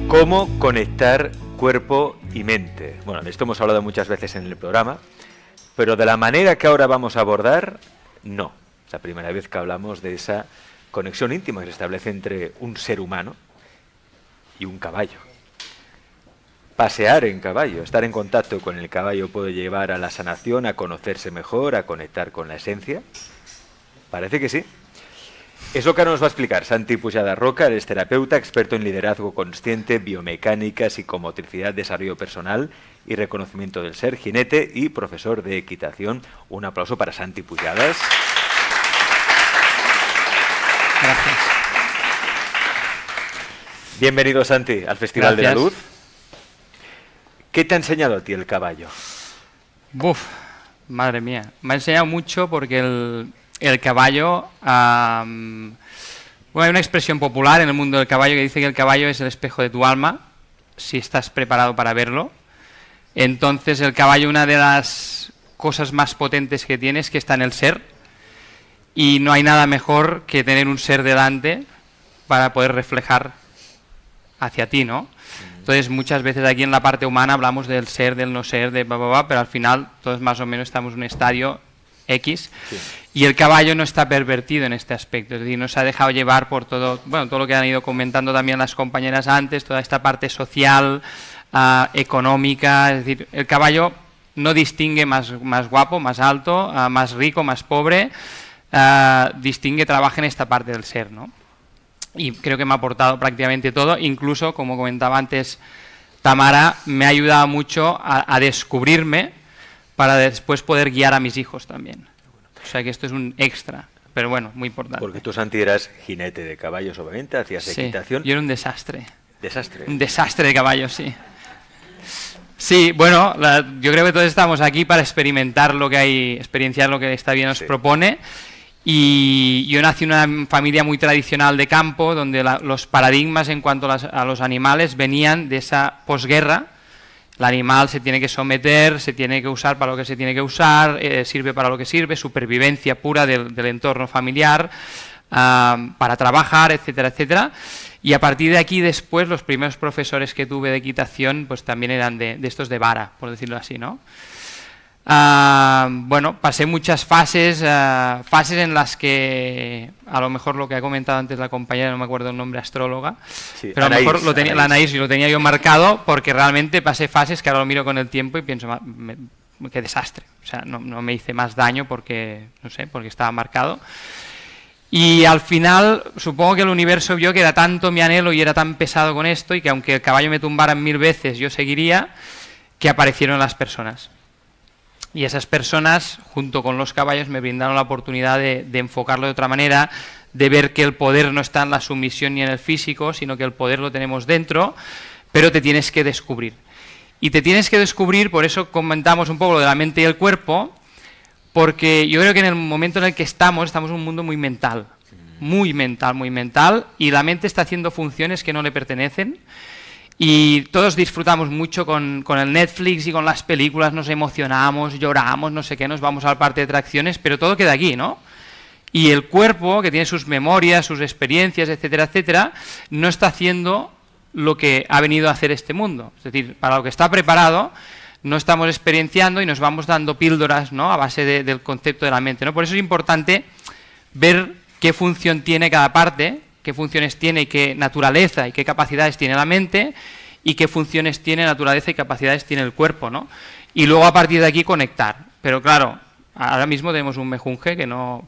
¿Cómo conectar cuerpo y mente? Bueno, de esto hemos hablado muchas veces en el programa, pero de la manera que ahora vamos a abordar, no. Es la primera vez que hablamos de esa conexión íntima que se establece entre un ser humano y un caballo. Pasear en caballo, estar en contacto con el caballo puede llevar a la sanación, a conocerse mejor, a conectar con la esencia. Parece que sí. Es lo que ahora nos va a explicar Santi Pujada Roca, él es terapeuta, experto en liderazgo consciente, biomecánica, psicomotricidad, desarrollo personal y reconocimiento del ser, jinete y profesor de equitación. Un aplauso para Santi Pujadas. Gracias. Bienvenido, Santi, al Festival Gracias. de la Luz. ¿Qué te ha enseñado a ti el caballo? Buf, madre mía. Me ha enseñado mucho porque el caballo... bueno, hay una expresión popular en el mundo del caballo que dice que el caballo es el espejo de tu alma, si estás preparado para verlo. Entonces, el caballo, una de las cosas más potentes que tiene es que está en el ser, y no hay nada mejor que tener un ser delante para poder reflejar hacia ti, ¿no? Entonces, muchas veces aquí en la parte humana hablamos del ser, del no ser, de pero al final todos más o menos estamos en un estadio X, sí. Y el caballo no está pervertido en este aspecto, es decir, no se ha dejado llevar por todo, bueno, todo lo que han ido comentando también las compañeras antes, toda esta parte social, económica, es decir, el caballo no distingue más guapo, más alto, más rico, más pobre, distingue, trabaja en esta parte del ser, ¿no? Y creo que me ha aportado prácticamente todo, incluso, como comentaba antes Tamara, me ha ayudado mucho a descubrirme para después poder guiar a mis hijos también. O sea que esto es un extra, pero bueno, muy importante. Porque tú, Santi, eras jinete de caballos, obviamente, hacías equitación. Yo era un desastre. ¿Desastre? Un desastre de caballos, sí. Sí, bueno, yo creo que todos estamos aquí para experimentar lo que hay, experienciar lo que esta vida nos propone. Y yo nací en una familia muy tradicional de campo, donde los paradigmas en cuanto a los animales venían de esa posguerra. El animal se tiene que someter, se tiene que usar para lo que se tiene que usar, sirve para lo que sirve, supervivencia pura del entorno familiar, para trabajar, etcétera, etcétera. Y a partir de aquí, después, los primeros profesores que tuve de equitación pues también eran de estos de vara, por decirlo así, ¿no? Bueno, pasé muchas fases en las que, a lo mejor lo que ha comentado antes la compañera, no me acuerdo el nombre, astróloga, sí, pero a lo mejor lo tenía, la Anaís, lo tenía yo marcado, porque realmente pasé fases que ahora lo miro con el tiempo y pienso, qué desastre, o sea, no me hice más daño porque, no sé, porque estaba marcado. Y al final, supongo que el universo vio que era tanto mi anhelo y era tan pesado con esto, y que aunque el caballo me tumbara 1000 veces, yo seguiría, que aparecieron las personas. Y esas personas, junto con los caballos, me brindaron la oportunidad de enfocarlo de otra manera, de ver que el poder no está en la sumisión ni en el físico, sino que el poder lo tenemos dentro, pero te tienes que descubrir. Y te tienes que descubrir, por eso comentamos un poco lo de la mente y el cuerpo, porque yo creo que en el momento en el que estamos en un mundo muy mental, y la mente está haciendo funciones que no le pertenecen. Y todos disfrutamos mucho con el Netflix y con las películas, nos emocionamos, lloramos, no sé qué, nos vamos al parque de atracciones, pero todo queda aquí, ¿no? Y el cuerpo, que tiene sus memorias, sus experiencias, etcétera, etcétera, no está haciendo lo que ha venido a hacer este mundo. Es decir, para lo que está preparado, no estamos experienciando y nos vamos dando píldoras, ¿no?, a base del concepto de la mente, ¿no? Por eso es importante ver qué función tiene cada parte, qué funciones tiene y qué naturaleza y qué capacidades tiene la mente, y qué funciones tiene, naturaleza y capacidades tiene el cuerpo, ¿no? Y luego a partir de aquí conectar. Pero claro, ahora mismo tenemos un mejunje que no...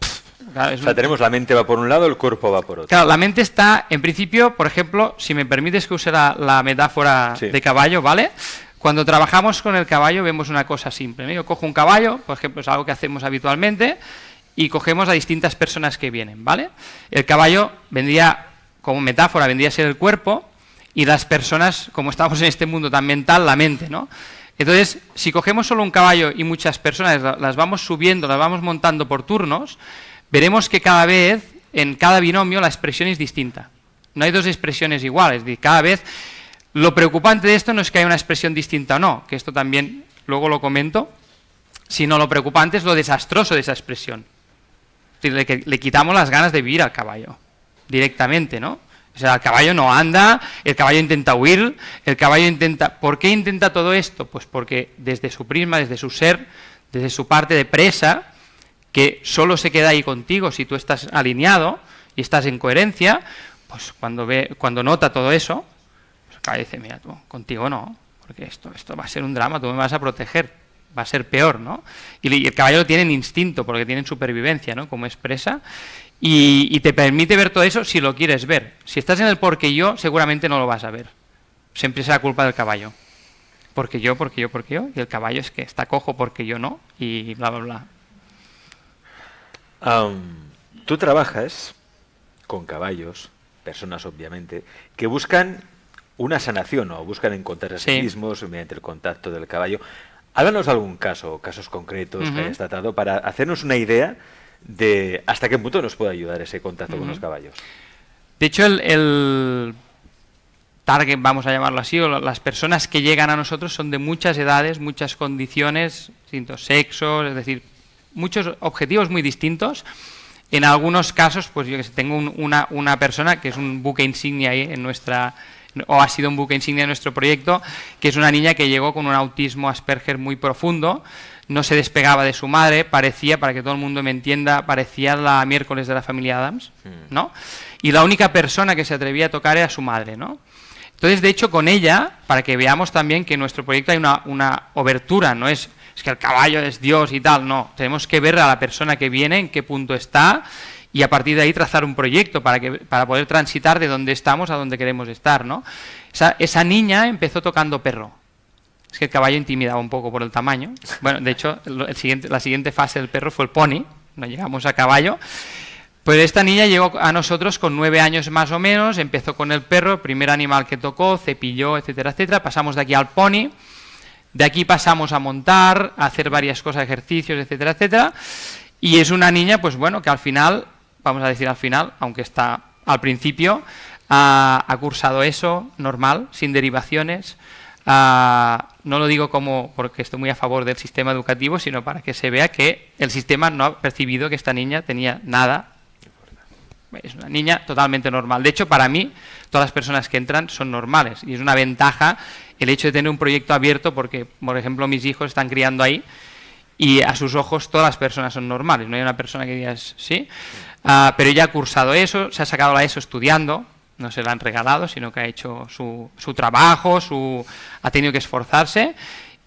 Claro, o sea, tenemos la mente va por un lado, el cuerpo va por otro. Claro, la mente está, en principio, por ejemplo, si me permites que use la metáfora de caballo, ¿vale? Cuando trabajamos con el caballo vemos una cosa simple, ¿no? Yo cojo un caballo, por ejemplo, es algo que hacemos habitualmente, y cogemos a distintas personas que vienen, ¿vale? El caballo vendría, como metáfora, vendría a ser el cuerpo, y las personas, como estamos en este mundo tan mental, la mente, ¿no? Entonces, si cogemos solo un caballo y muchas personas, las vamos subiendo, las vamos montando por turnos, veremos que cada vez, en cada binomio, la expresión es distinta. No hay dos expresiones iguales, es decir, cada vez... Lo preocupante de esto no es que haya una expresión distinta o no, que esto también luego lo comento, sino lo preocupante es lo desastroso de esa expresión. Es decir, le quitamos las ganas de vivir al caballo, directamente, ¿no? O sea, el caballo no anda, el caballo intenta huir, el caballo intenta... ¿Por qué intenta todo esto? Pues porque desde su prisma, desde su ser, desde su parte de presa, que solo se queda ahí contigo si tú estás alineado y estás en coherencia, pues cuando nota todo eso, pues el caballo dice, mira tú, contigo no, porque esto va a ser un drama, tú me vas a proteger, va a ser peor, ¿no? Y el caballo lo tiene en instinto, porque tiene en supervivencia, ¿no? Como es presa. Y te permite ver todo eso si lo quieres ver. Si estás en el porque yo, seguramente no lo vas a ver. Siempre será culpa del caballo. Porque yo, y el caballo es que está cojo porque yo no, y bla, bla, bla. Tú trabajas con caballos, personas obviamente, que buscan una sanación o buscan encontrarse a sí mismos mediante el contacto del caballo. Háblanos de algún caso, casos concretos que hayas tratado para hacernos una idea de hasta qué punto nos puede ayudar ese contacto con los caballos. De hecho, el target, vamos a llamarlo así, o las personas que llegan a nosotros son de muchas edades, muchas condiciones, distintos sexos, es decir, muchos objetivos muy distintos. En algunos casos, pues yo que sé, tengo una persona que es un buque insignia ahí en nuestra... o ha sido un buque insignia en nuestro proyecto, que es una niña que llegó con un autismo Asperger muy profundo, no se despegaba de su madre, parecía, para que todo el mundo me entienda, parecía la Miércoles de la familia Addams, ¿no? Y la única persona que se atrevía a tocar era su madre, ¿no? Entonces, de hecho, con ella, para que veamos también que en nuestro proyecto hay una obertura, no es que el caballo es Dios y tal, no, tenemos que ver a la persona que viene, en qué punto está, y a partir de ahí trazar un proyecto para poder transitar de donde estamos a donde queremos estar, ¿no? Esa niña empezó tocando perro. Es que el caballo intimidaba un poco por el tamaño. Bueno, de hecho, la siguiente fase del perro fue el pony, no llegamos a caballo. Pues esta niña llegó a nosotros con 9 años más o menos, empezó con el perro, primer animal que tocó, cepilló, etcétera, etcétera. Pasamos de aquí al pony, de aquí pasamos a montar, a hacer varias cosas, ejercicios, etcétera, etcétera. Y es una niña, pues bueno, que al final, vamos a decir al final, aunque está al principio, ha cursado eso, normal, sin derivaciones. No lo digo como porque estoy muy a favor del sistema educativo, sino para que se vea que el sistema no ha percibido que esta niña tenía nada. Es una niña totalmente normal. De hecho, para mí, todas las personas que entran son normales. Y es una ventaja el hecho de tener un proyecto abierto porque, por ejemplo, mis hijos están criando ahí y a sus ojos todas las personas son normales. No hay una persona que diga sí. Pero ella ha cursado eso, se ha sacado la ESO estudiando. No se la han regalado, sino que ha hecho su trabajo, ha tenido que esforzarse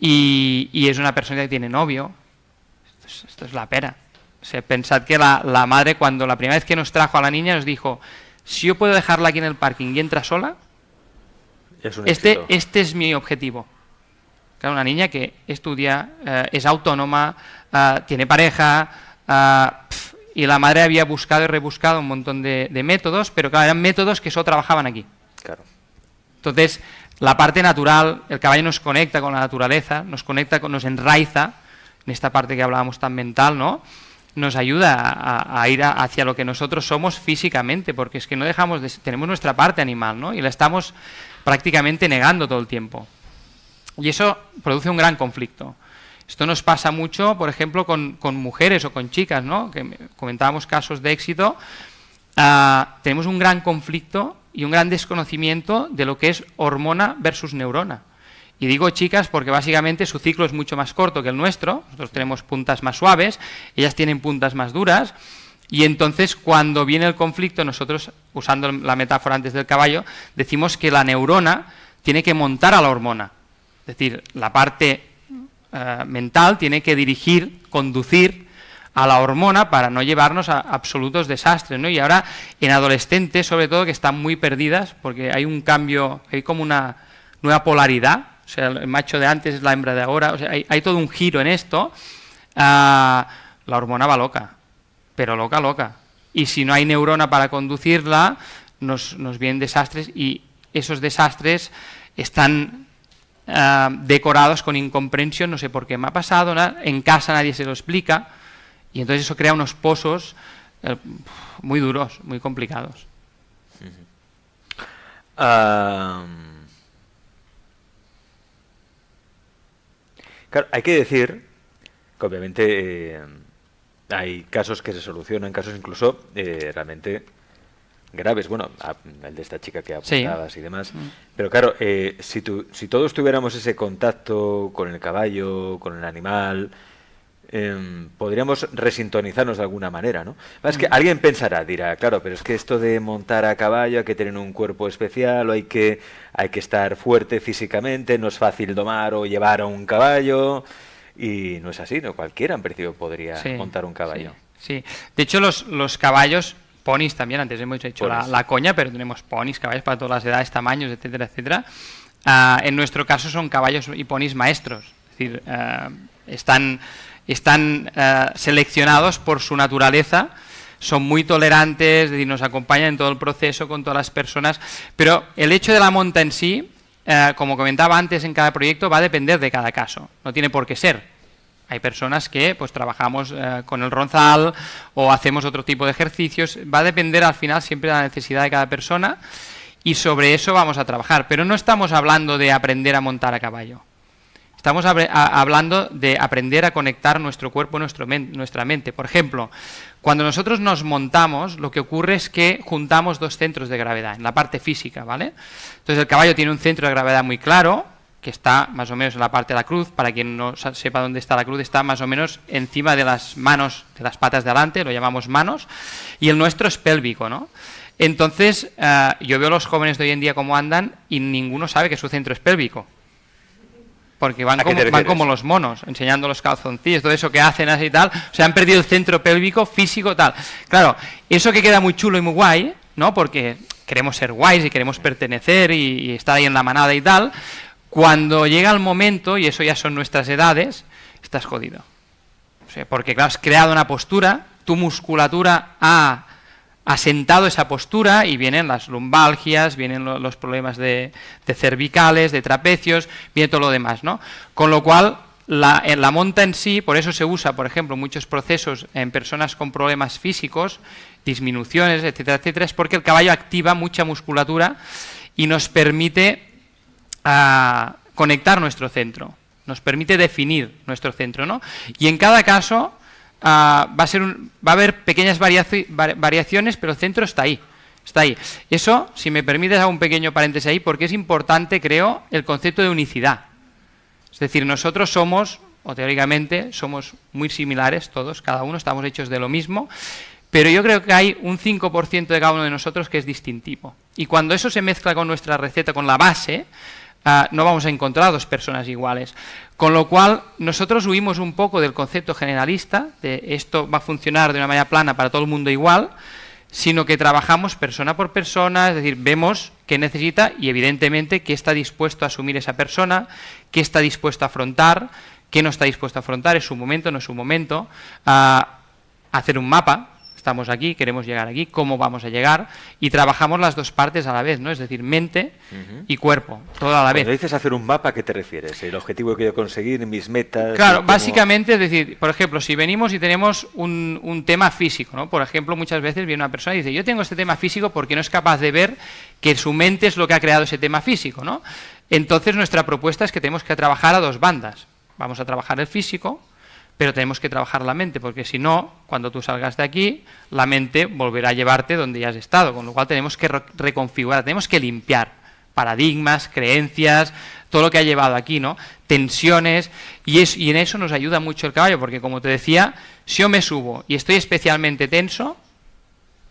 y es una persona que tiene novio. Esto es la pera. O sea, pensad que la madre, cuando la primera vez que nos trajo a la niña, nos dijo, si yo puedo dejarla aquí en el parking y entra sola, este es mi objetivo. Claro, una niña que estudia, es autónoma, tiene pareja, y la madre había buscado y rebuscado un montón de métodos, pero claro, eran métodos que solo trabajaban aquí. Claro. Entonces, la parte natural, el caballo nos conecta con la naturaleza, nos enraiza, en esta parte que hablábamos tan mental, ¿no? Nos ayuda a ir hacia lo que nosotros somos físicamente, porque es que no dejamos tenemos nuestra parte animal, ¿no? Y la estamos prácticamente negando todo el tiempo. Y eso produce un gran conflicto. Esto nos pasa mucho, por ejemplo, con mujeres o con chicas, ¿no? Que comentábamos casos de éxito. Tenemos un gran conflicto y un gran desconocimiento de lo que es hormona versus neurona. Y digo chicas porque básicamente su ciclo es mucho más corto que el nuestro. Nosotros tenemos puntas más suaves, ellas tienen puntas más duras. Y entonces, cuando viene el conflicto, nosotros, usando la metáfora antes del caballo, decimos que la neurona tiene que montar a la hormona. Es decir, la parte mental tiene que dirigir, conducir a la hormona para no llevarnos a absolutos desastres, ¿no? Y ahora en adolescentes, sobre todo, que están muy perdidas, porque hay un cambio, hay como una nueva polaridad, o sea, el macho de antes es la hembra de ahora, o sea, hay todo un giro en esto, la hormona va loca, pero loca, loca. Y si no hay neurona para conducirla, nos vienen desastres, y esos desastres están decorados con incomprensión, no sé por qué me ha pasado, en casa nadie se lo explica, y entonces eso crea unos pozos muy duros, muy complicados. Claro, hay que decir que obviamente hay casos que se solucionan, casos incluso realmente graves, bueno, el de esta chica que Sí. apuntabas y demás, pero claro, si todos tuviéramos ese contacto con el caballo, con el animal, podríamos resintonizarnos de alguna manera, ¿no? Es que alguien pensará, dirá, claro, pero es que esto de montar a caballo hay que tener un cuerpo especial, o hay que estar fuerte físicamente, no es fácil domar o llevar a un caballo, y no es así, ¿no? Cualquiera en principio podría Sí, montar un caballo. sí, sí. De hecho, los caballos, ponis también, antes hemos hecho Ponis. la coña, pero tenemos ponis, caballos para todas las edades, tamaños, etcétera, etcétera. En nuestro caso son caballos y ponis maestros, es decir, están seleccionados por su naturaleza, son muy tolerantes, es decir, nos acompañan en todo el proceso con todas las personas, pero el hecho de la monta en sí, como comentaba antes, en cada proyecto va a depender de cada caso, no tiene por qué ser. Hay personas que pues trabajamos con el ronzal o hacemos otro tipo de ejercicios, va a depender al final siempre de la necesidad de cada persona y sobre eso vamos a trabajar, pero no estamos hablando de aprender a montar a caballo. Estamos hablando de aprender a conectar nuestro cuerpo, nuestra mente. Por ejemplo, cuando nosotros nos montamos, lo que ocurre es que juntamos dos centros de gravedad, en la parte física, ¿vale? Entonces el caballo tiene un centro de gravedad muy claro, que está más o menos en la parte de la cruz. Para quien no sepa dónde está la cruz, está más o menos encima de las manos, de las patas de adelante, lo llamamos manos, y el nuestro es pélvico, ¿no? Entonces, yo veo a los jóvenes de hoy en día cómo andan y ninguno sabe que su centro es pélvico. Porque van como los monos, enseñando los calzoncillos, todo eso que hacen así y tal. O sea, han perdido el centro pélvico, físico, tal. Claro, eso que queda muy chulo y muy guay, ¿no? Porque queremos ser guays y queremos pertenecer y estar ahí en la manada y tal. Cuando llega el momento, y eso ya son nuestras edades, estás jodido. O sea, porque claro, has creado una postura, tu musculatura ha asentado esa postura y vienen las lumbalgias, vienen los problemas de cervicales, de trapecios, viene todo lo demás, ¿no? Con lo cual, la monta en sí, por eso se usa, por ejemplo, muchos procesos en personas con problemas físicos, disminuciones, etcétera, etcétera, es porque el caballo activa mucha musculatura y nos permite conectar nuestro centro, nos permite definir nuestro centro, ¿no? Y en cada caso va a haber pequeñas variaciones, pero el centro está ahí. Está ahí. Eso, si me permites, hago un pequeño paréntesis ahí, porque es importante, creo, el concepto de unicidad. Es decir, nosotros somos, o teóricamente, somos muy similares todos, cada uno, estamos hechos de lo mismo, pero yo creo que hay un 5% de cada uno de nosotros que es distintivo. Y cuando eso se mezcla con nuestra receta, con la base, no vamos a encontrar dos personas iguales. Con lo cual, nosotros huimos un poco del concepto generalista, de esto va a funcionar de una manera plana para todo el mundo igual, sino que trabajamos persona por persona, es decir, vemos qué necesita y evidentemente qué está dispuesto a asumir esa persona, qué está dispuesto a afrontar, qué no está dispuesto a afrontar, es su momento, no es su momento, hacer un mapa. Estamos aquí, queremos llegar aquí, cómo vamos a llegar, y trabajamos las dos partes a la vez, ¿no? Es decir, mente y cuerpo, todo a la vez. Cuando dices hacer un mapa, ¿a qué te refieres? ¿El objetivo que quiero conseguir, mis metas? Claro, básicamente, es decir, por ejemplo, si venimos y tenemos un tema físico, ¿no? Por ejemplo, muchas veces viene una persona y dice, yo tengo este tema físico porque no es capaz de ver que su mente es lo que ha creado ese tema físico, ¿no? Entonces, nuestra propuesta es que tenemos que trabajar a dos bandas. Vamos a trabajar el físico, pero tenemos que trabajar la mente, porque si no, cuando tú salgas de aquí, la mente volverá a llevarte donde ya has estado, con lo cual tenemos que reconfigurar, tenemos que limpiar paradigmas, creencias, todo lo que ha llevado aquí, ¿no? Tensiones, y en eso nos ayuda mucho el caballo, porque como te decía, si yo me subo y estoy especialmente tenso,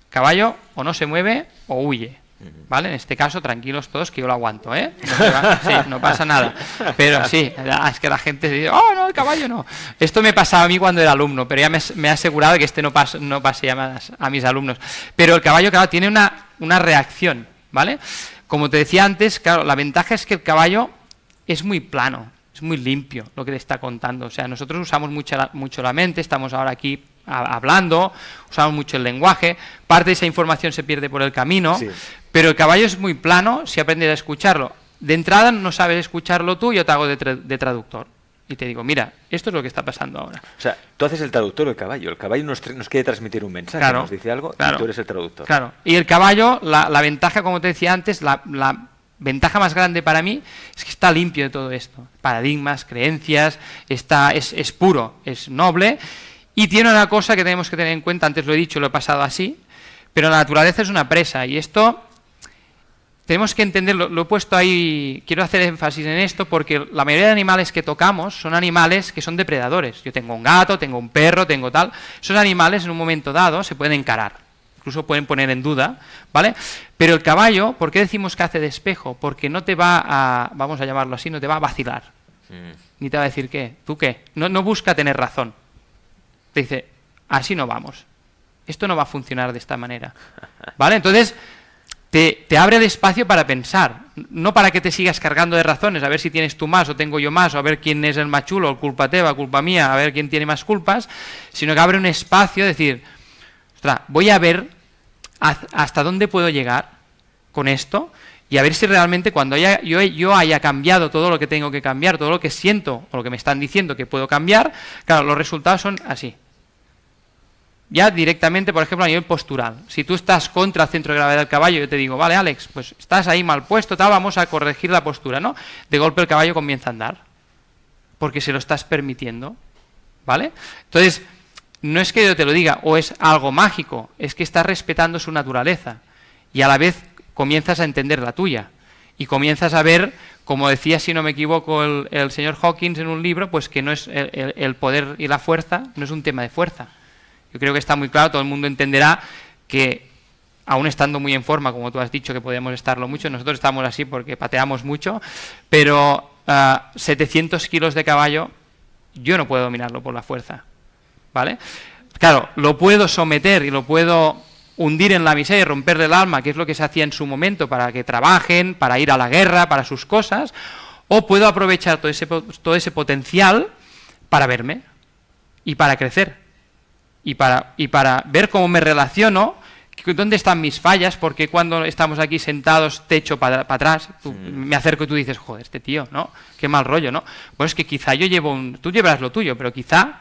caballo o no se mueve o huye. ¿Vale? En este caso, tranquilos todos, que yo lo aguanto, ¿eh? Sí, no pasa nada. Pero sí, es que la gente dice, oh, no, el caballo no. Esto me pasaba a mí cuando era alumno, pero ya me he asegurado que no pase a mis alumnos. Pero el caballo, claro, tiene una reacción, ¿vale? Como te decía antes, claro, la ventaja es que el caballo es muy plano, es muy limpio lo que te está contando. O sea, nosotros usamos mucho la mente, estamos ahora aquí hablando, usamos mucho el lenguaje, parte de esa información se pierde por el camino, sí. Pero el caballo es muy plano si aprendes a escucharlo. De entrada no sabes escucharlo tú, yo te hago de traductor. Y te digo, mira, esto es lo que está pasando ahora. O sea, tú haces el traductor del caballo. El caballo nos quiere transmitir un mensaje, claro, nos dice algo, claro, y tú eres el traductor. Claro. Y el caballo, la ventaja, como te decía antes, la ventaja más grande para mí es que está limpio de todo esto. Paradigmas, creencias, es puro, es noble. Y tiene una cosa que tenemos que tener en cuenta, antes lo he dicho, lo he pasado así, pero la naturaleza es una presa, y esto tenemos que entenderlo. Lo he puesto ahí, quiero hacer énfasis en esto, porque la mayoría de animales que tocamos son animales que son depredadores. Yo tengo un gato, tengo un perro, tengo tal. Esos animales en un momento dado se pueden encarar, incluso pueden poner en duda, ¿vale? Pero el caballo, ¿por qué decimos que hace de espejo? Porque no te va a, vamos a llamarlo así, no te va a vacilar. Ni te va a decir, ¿qué? ¿Tú qué? No busca tener razón. Te dice, así no vamos. Esto no va a funcionar de esta manera, ¿vale? Entonces te abre el espacio para pensar, no para que te sigas cargando de razones, a ver si tienes tú más o tengo yo más, o a ver quién es el más chulo, o culpa teva, culpa mía, a ver quién tiene más culpas, sino que abre un espacio, decir, ostras, voy a ver hasta dónde puedo llegar con esto, y a ver si realmente cuando yo haya cambiado todo lo que tengo que cambiar, todo lo que siento o lo que me están diciendo que puedo cambiar, claro, los resultados son así. Ya directamente, por ejemplo, a nivel postural. Si tú estás contra el centro de gravedad del caballo, yo te digo, vale, Alex, pues estás ahí mal puesto, tal, vamos a corregir la postura, ¿no? De golpe el caballo comienza a andar, porque se lo estás permitiendo, ¿vale? Entonces, no es que yo te lo diga, o es algo mágico, es que estás respetando su naturaleza, y a la vez comienzas a entender la tuya, y comienzas a ver, como decía, si no me equivoco, el señor Hawkins en un libro, pues que no es el poder y la fuerza, no es un tema de fuerza. Yo creo que está muy claro, todo el mundo entenderá que, aún estando muy en forma, como tú has dicho, que podemos estarlo mucho, nosotros estamos así porque pateamos mucho, pero 700 kilos de caballo, yo no puedo dominarlo por la fuerza, ¿vale? Claro, lo puedo someter y lo puedo hundir en la miseria y romperle el alma, que es lo que se hacía en su momento para que trabajen, para ir a la guerra, para sus cosas, o puedo aprovechar todo ese potencial para verme y para crecer. Y para ver cómo me relaciono, dónde están mis fallas, porque cuando estamos aquí sentados, te echo para atrás, me acerco y tú dices, joder, este tío, ¿no? Qué mal rollo, ¿no? Pues es que quizá yo llevo tú llevarás lo tuyo, pero quizá,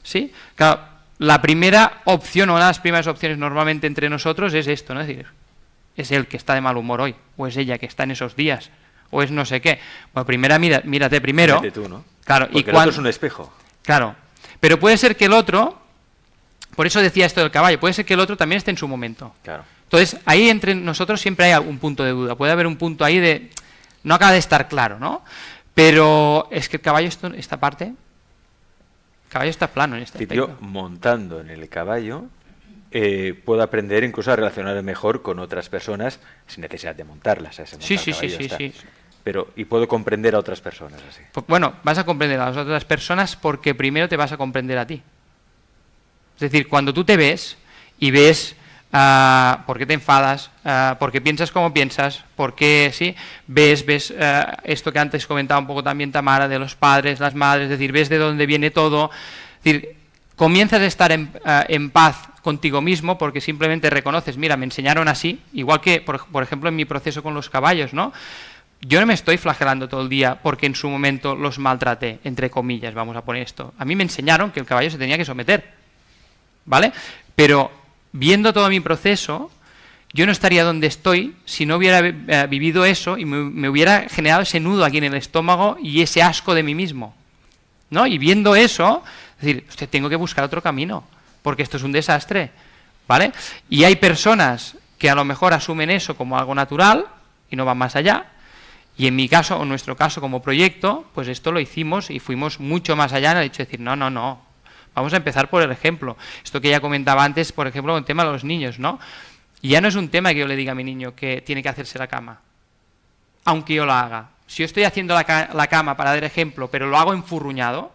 ¿sí? Claro, la primera opción, o una de las primeras opciones normalmente entre nosotros es esto, ¿no? Es decir, es él que está de mal humor hoy, o es ella que está en esos días, o es no sé qué. Bueno, mírate primero. Mírate tú, ¿no? Claro, porque el otro es un espejo. Claro, pero puede ser que el otro... Por eso decía esto del caballo, puede ser que el otro también esté en su momento. Claro. Entonces, ahí entre nosotros siempre hay algún punto de duda, puede haber un punto ahí de... No acaba de estar claro, ¿no? Pero es que el caballo, esta parte, el caballo está plano en este aspecto. Yo, montando en el caballo, puedo aprender incluso a relacionarme mejor con otras personas sin necesidad de montarlas. Sí. Pero, y puedo comprender a otras personas así. Pues, bueno, vas a comprender a las otras personas porque primero te vas a comprender a ti. Es decir, cuando tú te ves y ves por qué te enfadas, por qué piensas como piensas, por qué ¿sí? ves esto que antes comentaba un poco también Tamara, de los padres, las madres, es decir, ves de dónde viene todo, es decir, comienzas a estar en paz contigo mismo porque simplemente reconoces, mira, me enseñaron así, igual que, por ejemplo, en mi proceso con los caballos, ¿no? Yo no me estoy flagelando todo el día porque en su momento los maltraté, entre comillas, vamos a poner esto. A mí me enseñaron que el caballo se tenía que someter, ¿vale? Pero viendo todo mi proceso, yo no estaría donde estoy si no hubiera vivido eso y me hubiera generado ese nudo aquí en el estómago y ese asco de mí mismo, ¿no? Y viendo eso, es decir, usted tengo que buscar otro camino, porque esto es un desastre, ¿vale? Y hay personas que a lo mejor asumen eso como algo natural y no van más allá, y en mi caso, o en nuestro caso como proyecto, pues esto lo hicimos y fuimos mucho más allá en el hecho de decir, no, vamos a empezar por el ejemplo. Esto que ya comentaba antes, por ejemplo, el tema de los niños, ¿no? Y ya no es un tema que yo le diga a mi niño que tiene que hacerse la cama, aunque yo la haga. Si yo estoy haciendo la cama para dar ejemplo, pero lo hago enfurruñado,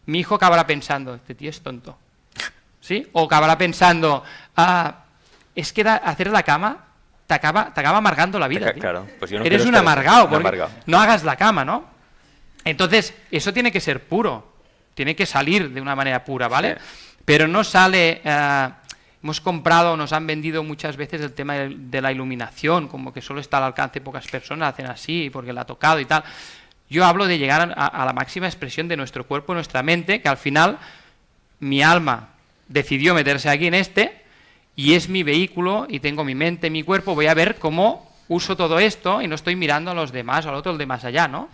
mi hijo acabará pensando, este tío es tonto, ¿sí? O acabará pensando, es que hacer la cama te acaba amargando la vida, tío. Claro, pues yo no eres un amargado, no hagas la cama, ¿no? Entonces, eso tiene que ser puro. Tiene que salir de una manera pura, ¿vale? Sí. Pero no sale... hemos comprado, nos han vendido muchas veces el tema de la iluminación, como que solo está al alcance de pocas personas, hacen así porque la ha tocado y tal. Yo hablo de llegar a la máxima expresión de nuestro cuerpo, nuestra mente, que al final mi alma decidió meterse aquí en y es mi vehículo y tengo mi mente, mi cuerpo, voy a ver cómo uso todo esto y no estoy mirando a los demás, al otro, el de más allá, ¿no?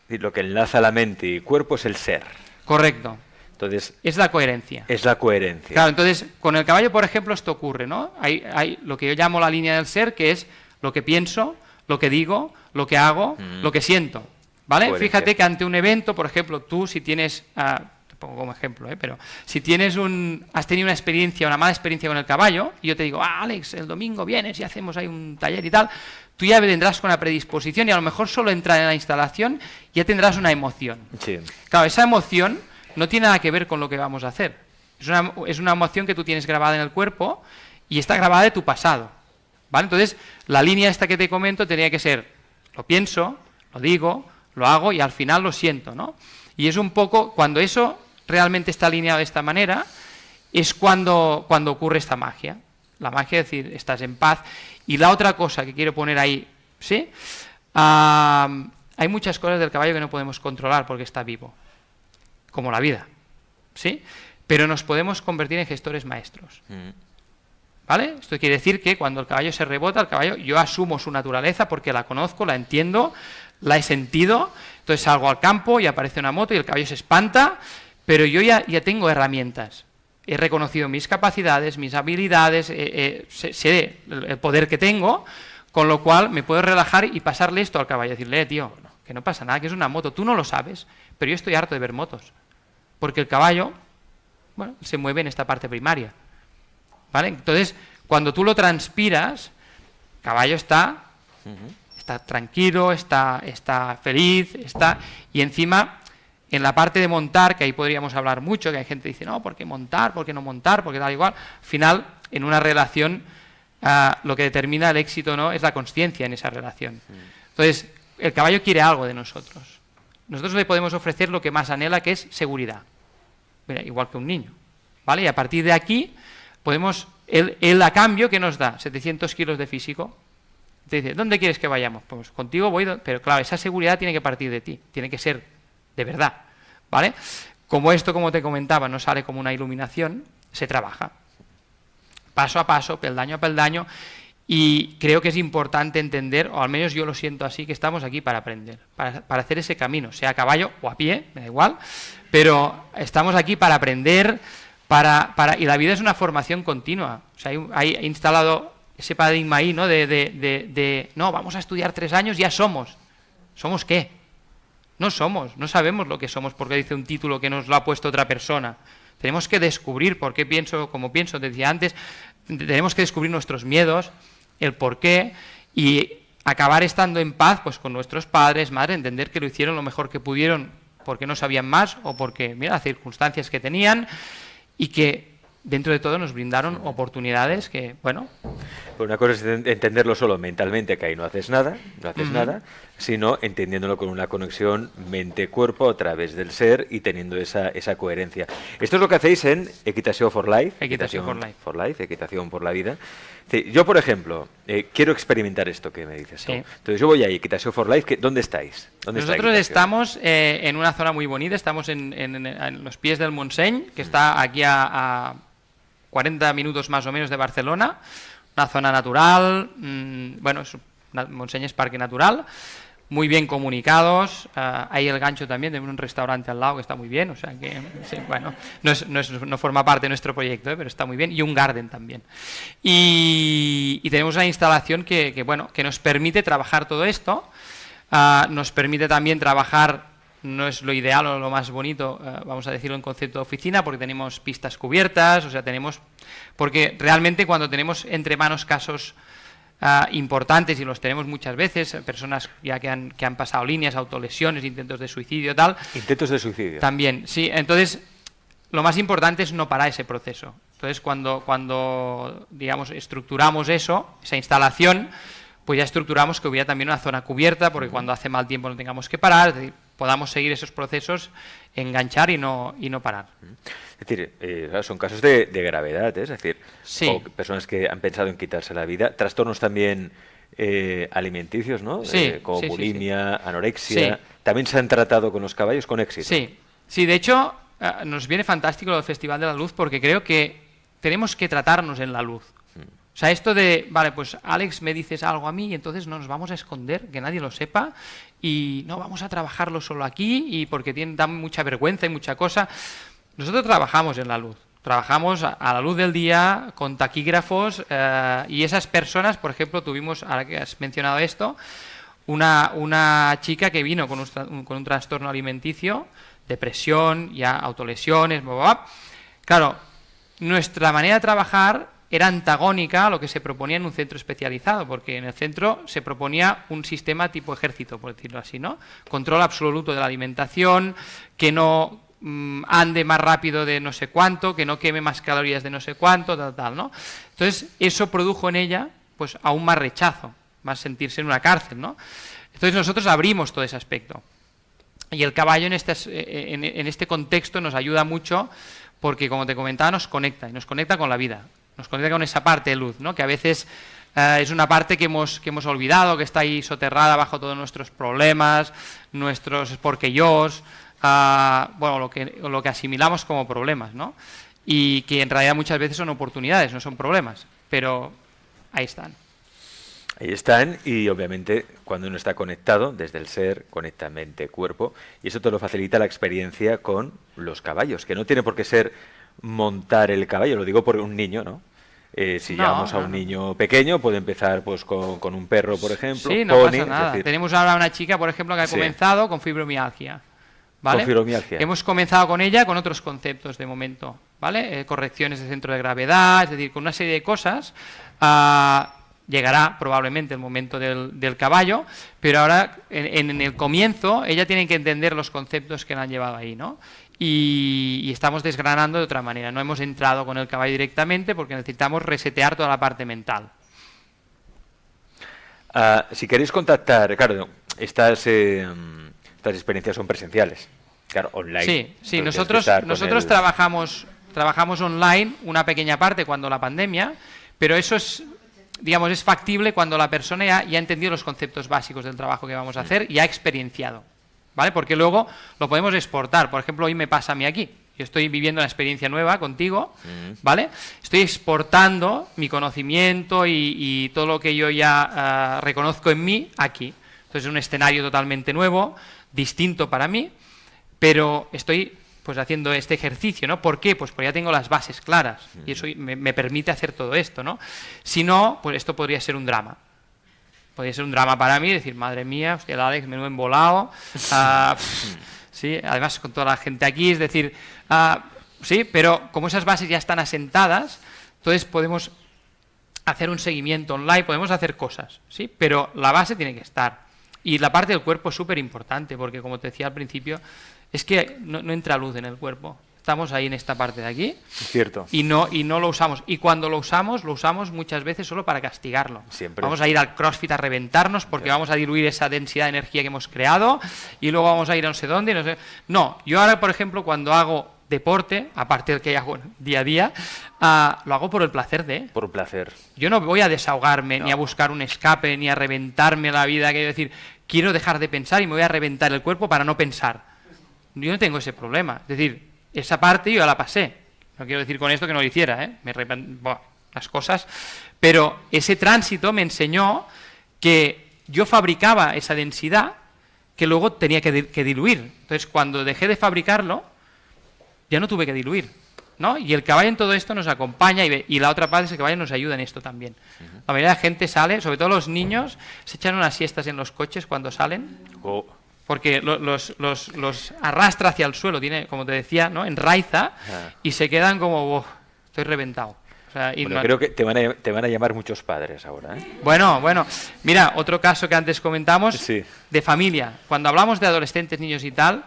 Y lo que enlaza la mente y cuerpo es el ser. Correcto. Entonces, es la coherencia. es la coherencia. Claro, entonces, con el caballo, por ejemplo, esto ocurre, ¿no? Hay lo que yo llamo la línea del ser, que es lo que pienso, lo que digo, lo que hago, lo que siento, ¿vale? Coherencia. Fíjate que ante un evento, por ejemplo, tú si tienes, te pongo como ejemplo, pero si has tenido una mala experiencia con el caballo, y yo te digo, Alex, el domingo vienes y hacemos ahí un taller y tal, tú ya vendrás con la predisposición y a lo mejor solo entrar en la instalación ya tendrás una emoción. Sí. Claro, esa emoción no tiene nada que ver con lo que vamos a hacer. Es una emoción que tú tienes grabada en el cuerpo y está grabada de tu pasado, ¿vale? Entonces, la línea esta que te comento tenía que ser, lo pienso, lo digo, lo hago y al final lo siento, ¿no? Y es un poco, cuando eso realmente está alineado de esta manera, es cuando ocurre esta magia. La magia es decir, estás en paz. Y la otra cosa que quiero poner ahí, ¿sí? Hay muchas cosas del caballo que no podemos controlar porque está vivo, como la vida, ¿sí? Pero nos podemos convertir en gestores maestros, ¿vale? Esto quiere decir que cuando el caballo se rebota, yo asumo su naturaleza porque la conozco, la entiendo, la he sentido, entonces salgo al campo y aparece una moto y el caballo se espanta, pero yo ya tengo herramientas. He reconocido mis capacidades, mis habilidades, sé el poder que tengo, con lo cual me puedo relajar y pasarle esto al caballo, decirle, tío, que no pasa nada, que es una moto, tú no lo sabes, pero yo estoy harto de ver motos, porque el caballo, bueno, se mueve en esta parte primaria, ¿vale? Entonces, cuando tú lo transpiras, el caballo está tranquilo, está feliz, y encima, en la parte de montar, que ahí podríamos hablar mucho, que hay gente que dice, no, ¿por qué montar? ¿Por qué no montar? Porque da igual. Al final, en una relación, lo que determina el éxito no es la consciencia en esa relación. Entonces, el caballo quiere algo de nosotros. Nosotros le podemos ofrecer lo que más anhela, que es seguridad. Mira, igual que un niño, ¿vale? Y a partir de aquí, él a cambio, ¿qué nos da? 700 kilos de físico. Te dice, ¿dónde quieres que vayamos? Pues contigo voy, pero claro, esa seguridad tiene que partir de ti, tiene que ser de verdad, ¿vale? Como esto, como te comentaba, no sale como una iluminación, se trabaja paso a paso, peldaño a peldaño, y creo que es importante entender, o al menos yo lo siento así, que estamos aquí para aprender, para hacer ese camino, sea a caballo o a pie, me da igual, pero estamos aquí para aprender, y la vida es una formación continua. O sea, hay instalado ese paradigma ahí, ¿no? No, vamos a estudiar 3 años, ya somos. ¿Somos qué? No somos, no sabemos lo que somos porque dice un título que nos lo ha puesto otra persona. Tenemos que descubrir por qué pienso como pienso, te decía antes, tenemos que descubrir nuestros miedos, el por qué, y acabar estando en paz pues con nuestros padres, madre, entender que lo hicieron lo mejor que pudieron porque no sabían más o porque, mira, las circunstancias que tenían y que dentro de todo nos brindaron oportunidades que, bueno... Pues una cosa es entenderlo solo mentalmente, que ahí no haces nada, sino entendiéndolo con una conexión mente-cuerpo a través del ser y teniendo esa coherencia. Esto es lo que hacéis en Equitación for Life. Equitación for Life. Equitación por la vida. Sí, yo, por ejemplo, quiero experimentar esto que me dices. Sí. Entonces yo voy a Equitación for Life. ¿Dónde estáis? Nosotros estamos en una zona muy bonita, estamos en los pies del Montseny, que está aquí a 40 minutos más o menos de Barcelona, una zona natural, bueno, Montseny es parque natural, muy bien comunicados, hay el gancho también, tenemos un restaurante al lado que está muy bien, o sea que, sí, bueno, no forma parte de nuestro proyecto, pero está muy bien, y un garden también. Y tenemos una instalación que nos permite trabajar todo esto, nos permite también trabajar, no es lo ideal o lo más bonito, vamos a decirlo en concepto de oficina, porque tenemos pistas cubiertas, o sea, porque realmente cuando tenemos entre manos casos importantes, y los tenemos muchas veces, personas ya que han pasado líneas, autolesiones, intentos de suicidio, tal. Intentos de suicidio. También, sí. Entonces, lo más importante es no parar ese proceso. Entonces, cuando digamos, estructuramos esa instalación, pues ya estructuramos que hubiera también una zona cubierta, porque cuando hace mal tiempo no tengamos que parar, es decir, podamos seguir esos procesos, enganchar y no parar. Es decir, son casos de gravedad, es decir, sí. O personas que han pensado en quitarse la vida, trastornos también alimenticios, ¿no? Sí, como sí, bulimia, anorexia, sí. También se han tratado con los caballos con éxito. Sí, de hecho, nos viene fantástico lo del Festival de la Luz, porque creo que tenemos que tratarnos en la luz. O sea, esto de, vale, pues Alex, me dices algo a mí y entonces no nos vamos a esconder, que nadie lo sepa, y no vamos a trabajarlo solo aquí, y porque da mucha vergüenza y mucha cosa. Nosotros trabajamos en la luz. Trabajamos a la luz del día, con taquígrafos, y esas personas, por ejemplo, tuvimos, ahora que has mencionado esto, una chica que vino con un trastorno alimenticio, depresión, ya autolesiones, bla, bla, bla. Claro, nuestra manera de trabajar era antagónica a lo que se proponía en un centro especializado, porque en el centro se proponía un sistema tipo ejército, por decirlo así, ¿no? Control absoluto de la alimentación, que no ande más rápido de no sé cuánto, que no queme más calorías de no sé cuánto, tal, ¿no? Entonces, eso produjo en ella, pues, aún más rechazo, más sentirse en una cárcel, ¿no? Entonces, nosotros abrimos todo ese aspecto. Y el caballo en este contexto nos ayuda mucho porque, como te comentaba, nos conecta, y nos conecta con la vida, nos conecta con esa parte de luz, ¿no? Que a veces es una parte que hemos olvidado, que está ahí soterrada bajo todos nuestros problemas, nuestros porqueyos, bueno, lo que asimilamos como problemas, ¿no? Y que en realidad muchas veces son oportunidades, no son problemas, pero ahí están. Ahí están, y obviamente cuando uno está conectado, desde el ser, conecta mente, cuerpo, y eso te lo facilita la experiencia con los caballos, que no tiene por qué ser montar el caballo, lo digo por un niño, ¿no? Si llevamos a un niño pequeño, puede empezar pues con un perro, por ejemplo, sí, no pony, pasa nada. Es decir, tenemos ahora una chica, por ejemplo, que ha comenzado con fibromialgia, ¿vale? Con fibromialgia. Hemos comenzado con ella con otros conceptos de momento, ¿vale? Correcciones de centro de gravedad, es decir, con una serie de cosas. Llegará probablemente el momento del caballo, pero ahora en el comienzo ella tiene que entender los conceptos que la han llevado ahí, ¿no? Y estamos desgranando de otra manera. No hemos entrado con el caballo directamente porque necesitamos resetear toda la parte mental. Si queréis contactar, claro, estas experiencias son presenciales, claro, online. Sí, nosotros trabajamos online una pequeña parte cuando la pandemia, pero eso es, digamos, es factible cuando la persona ya ha entendido los conceptos básicos del trabajo que vamos a hacer y ha experienciado, ¿vale? Porque luego lo podemos exportar. Por ejemplo, hoy me pasa a mí aquí. Yo estoy viviendo una experiencia nueva contigo, ¿vale? Estoy exportando mi conocimiento y todo lo que yo ya reconozco en mí aquí. Entonces es un escenario totalmente nuevo, distinto para mí, pero estoy pues haciendo este ejercicio, ¿no? ¿Por qué? Pues porque ya tengo las bases claras y eso me permite hacer todo esto, ¿no? Si no, pues esto podría ser un drama. Podría ser un drama para mí, decir, madre mía, hostia, el Alex, menudo embolado. Sí, además con toda la gente aquí, es decir, sí, pero como esas bases ya están asentadas, entonces podemos hacer un seguimiento online, podemos hacer cosas, ¿sí? Pero la base tiene que estar. Y la parte del cuerpo es súper importante, porque como te decía al principio, es que no entra luz en el cuerpo. Estamos ahí en esta parte de aquí. Cierto. Y no lo usamos. Y cuando lo usamos muchas veces solo para castigarlo. Siempre. Vamos a ir al CrossFit a reventarnos porque vamos a diluir esa densidad de energía que hemos creado y luego vamos a ir a no sé dónde. No sé. No, yo ahora, por ejemplo, cuando hago deporte, aparte del que hago día a día, lo hago por el placer de... Por placer. Yo no voy a desahogarme, ni a buscar un escape, ni a reventarme la vida. Quiero decir, quiero dejar de pensar y me voy a reventar el cuerpo para no pensar. Yo no tengo ese problema. Es decir, esa parte yo ya la pasé. No quiero decir con esto que no lo hiciera, ¿eh? Las cosas. Pero ese tránsito me enseñó que yo fabricaba esa densidad que luego tenía que diluir. Entonces, cuando dejé de fabricarlo, ya no tuve que diluir, ¿no? Y el caballo en todo esto nos acompaña y la otra parte es que el caballo nos ayuda en esto también. La mayoría de la gente sale, sobre todo los niños, se echan unas siestas en los coches cuando salen. Porque los arrastra hacia el suelo, tiene, como te decía, ¿no? Enraiza y se quedan como, estoy reventado. O sea, bueno, creo que te van a llamar muchos padres ahora, ¿eh? Bueno, mira, otro caso que antes comentamos, sí, de familia. Cuando hablamos de adolescentes, niños y tal,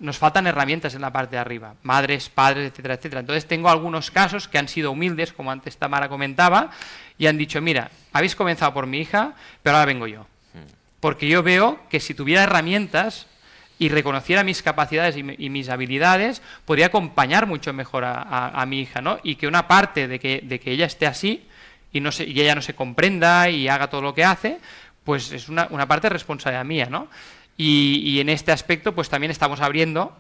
nos faltan herramientas en la parte de arriba, madres, padres, etcétera, etcétera. Entonces tengo algunos casos que han sido humildes, como antes Tamara comentaba, y han dicho, mira, habéis comenzado por mi hija, pero ahora vengo yo. Porque yo veo que si tuviera herramientas y reconociera mis capacidades y mis habilidades, podría acompañar mucho mejor a mi hija, ¿no? Y que una parte de que ella esté así y ella no se comprenda y haga todo lo que hace, pues es una parte de responsabilidad mía, ¿no? Y en este aspecto, pues también estamos abriendo,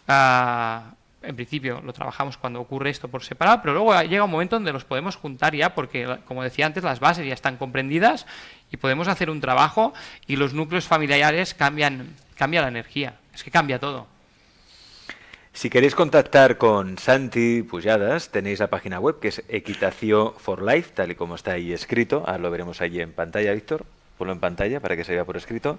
en principio lo trabajamos cuando ocurre esto por separado, pero luego llega un momento donde los podemos juntar ya, porque, como decía antes, las bases ya están comprendidas y podemos hacer un trabajo y los núcleos familiares cambia la energía, es que cambia todo. Si queréis contactar con Santi Pujadas, tenéis la página web que es Equitació for Life, tal y como está ahí escrito. Ahora lo veremos allí en pantalla, Víctor. Ponlo en pantalla para que se vea por escrito.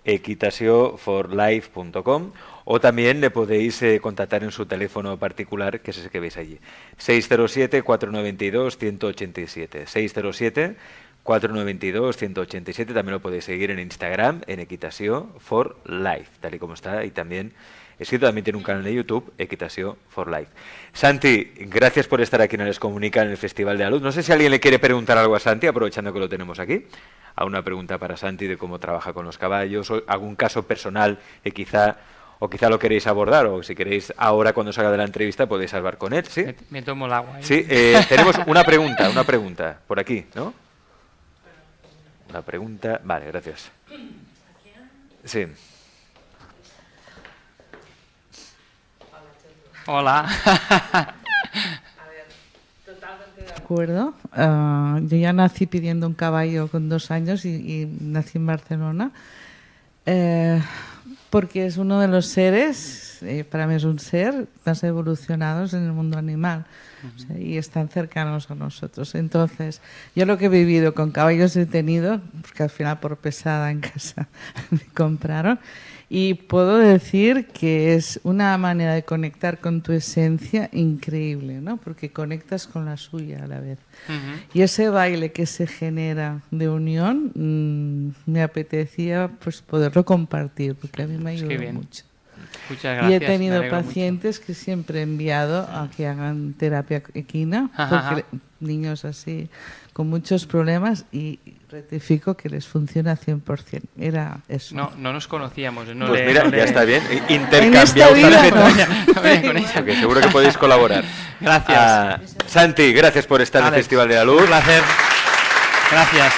equitacióforlife.com, o también le podéis contactar en su teléfono particular, que es ese que veis allí. 607-492-187. 607-492-187. También lo podéis seguir en Instagram, en Equitació for Life, tal y como está, y también escrito. También tiene un canal de YouTube, Equitació for Life. Santi, gracias por estar aquí en Les Comunica en el Festival de la Luz. No sé si alguien le quiere preguntar algo a Santi, aprovechando que lo tenemos aquí. ¿Alguna pregunta para Santi de cómo trabaja con los caballos? ¿O algún caso personal que quizá lo queréis abordar? O si queréis, ahora cuando salga de la entrevista podéis hablar con él, ¿sí? Me tomo el agua. Sí, tenemos una pregunta por aquí, ¿no? Una pregunta. Vale, gracias. Sí. Hola. De acuerdo. Yo ya nací pidiendo un caballo con 2 años y nací en Barcelona, porque es uno de los seres, para mí es un ser, más evolucionados en el mundo animal. O sea, y están cercanos a nosotros. Entonces, yo lo que he vivido con caballos he tenido, porque al final por pesada en casa me compraron, y puedo decir que es una manera de conectar con tu esencia increíble, ¿no? Porque conectas con la suya a la vez. Y ese baile que se genera de unión, me apetecía pues poderlo compartir, porque a mí me ayudó mucho. Muchas gracias. Y he tenido pacientes que siempre he enviado a que hagan terapia equina, porque niños así con muchos problemas, y rectifico que les funciona 100%. Era eso. No nos conocíamos. Pues mira, ya está bien. Intercambiamos tarjetas. Porque seguro que podéis colaborar. Gracias. Santi, gracias por estar en el Festival de la Luz. Un placer. Gracias.